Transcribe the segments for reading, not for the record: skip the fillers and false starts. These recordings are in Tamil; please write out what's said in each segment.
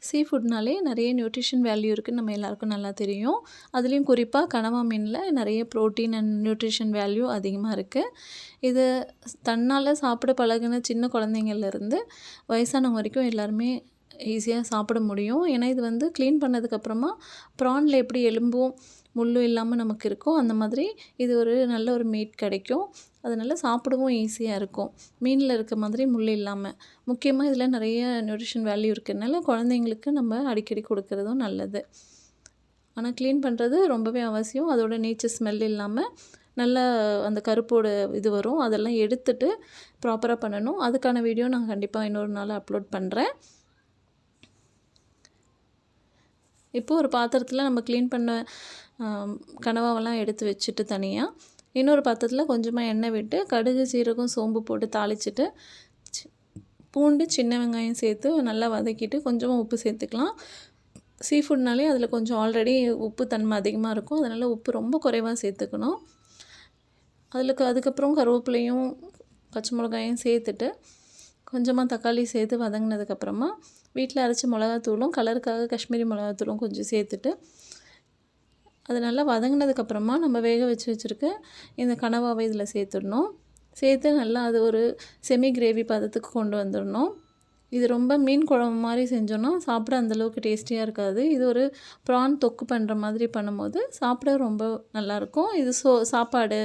சீ ஃபுட்னாலே நிறைய நியூட்ரிஷன் வேல்யூ இருக்குன்னு நம்ம எல்லாருக்கும் நல்லா தெரியும். அதுலேயும் குறிப்பாக கனவா மீனில் நிறைய ப்ரோட்டீன் அண்ட் நியூட்ரிஷன் வேல்யூ அதிகமாக இருக்குது. இது தன்னால் சாப்பிட பழகுன சின்ன குழந்தைங்கள்லேருந்து வயசானவங்க வரைக்கும் எல்லாருமே ஈஸியாக சாப்பிட முடியும். ஏன்னா இது வந்து க்ளீன் பண்ணதுக்கப்புறமா ப்ரானில் எப்படி எலும்பும் முள்ளும் இல்லாமல் நமக்கு இருக்கோ அந்த மாதிரி இது ஒரு நல்ல ஒரு மீட் கிடைக்கும். அதனால் சாப்பிடவும் ஈஸியாக இருக்கும். மீனில் இருக்க மாதிரி முள் இல்லாமல். முக்கியமாக இதில் நிறைய நியூட்ரிஷன் வேல்யூ இருக்கிறதுனால குழந்தைங்களுக்கு நம்ம அடிக்கடி கொடுக்குறதும் நல்லது. ஆனால் க்ளீன் பண்ணுறது ரொம்பவே அவசியம். அதோட நேச்சர் ஸ்மெல் இல்லாமல் நல்லா அந்த கருப்போட இது வரும். அதெல்லாம் எடுத்துட்டு ப்ராப்பராக பண்ணணும். அதுக்கான வீடியோ நான் கண்டிப்பாக இன்னொரு நாள் அப்லோட் பண்ணுறேன். இப்போது ஒரு பாத்திரத்தில் நம்ம க்ளீன் பண்ண கனவாவெல்லாம் எடுத்து வச்சுட்டு தனியாக இன்னொரு பாத்திரத்தில் கொஞ்சமாக எண்ணெய் விட்டு கடுகு, சீரகம், சோம்பு போட்டு தாளிச்சிட்டு பூண்டு, சின்ன வெங்காயம் சேர்த்து நல்லா வதக்கிட்டு கொஞ்சமாக உப்பு சேர்த்துக்கலாம். சீ ஃபுட்னாலே அதில் கொஞ்சம் ஆல்ரெடி உப்பு தன்மை அதிகமாக இருக்கும். அதனால் உப்பு ரொம்ப குறைவாக சேர்த்துக்கணும். அதுக்கப்புறம் கருவேப்பிலையும் பச்சை மிளகாயும் சேர்த்துட்டு கொஞ்சமாக தக்காளி சேர்த்து வதங்கினதுக்கப்புறமா வீட்டில் அரைச்ச மிளகாத்தூளும் கலருக்காக காஷ்மீரி மிளகாத்தூளும் கொஞ்சம் சேர்த்துட்டு அது நல்லா வதங்கினதுக்கப்புறமா நம்ம வேக வச்சுருக்க இந்த கனவாவை இதில் சேர்த்துடணும். சேர்த்து நல்லா அது ஒரு செமி கிரேவி பதத்துக்கு கொண்டு வந்துடணும். இது ரொம்ப மீன் குழம்பு மாதிரி செஞ்சோன்னா சாப்பிட அந்தளவுக்கு டேஸ்டியாக இருக்காது. இது ஒரு ப்ரான் தொக்கு பண்ணுற மாதிரி பண்ணும்போது சாப்பிட ரொம்ப நல்லாயிருக்கும். இது சாப்பாடு,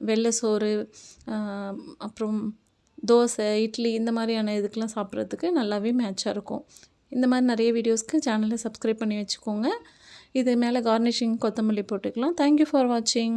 வெள்ளை சோறு, அப்புறம் தோசை, இட்லி இந்த மாதிரியான இதுக்கெலாம் சாப்பிட்றதுக்கு நல்லாவே மேட்சாக இருக்கும். இந்த மாதிரி நிறைய வீடியோஸ்க்கு சேனலை சப்ஸ்கிரைப் பண்ணி வச்சுக்கோங்க. இது மேலே கார்னிஷிங் கொத்தமல்லி போட்டுக்கலாம். தேங்க்யூ ஃபார் வாட்சிங்.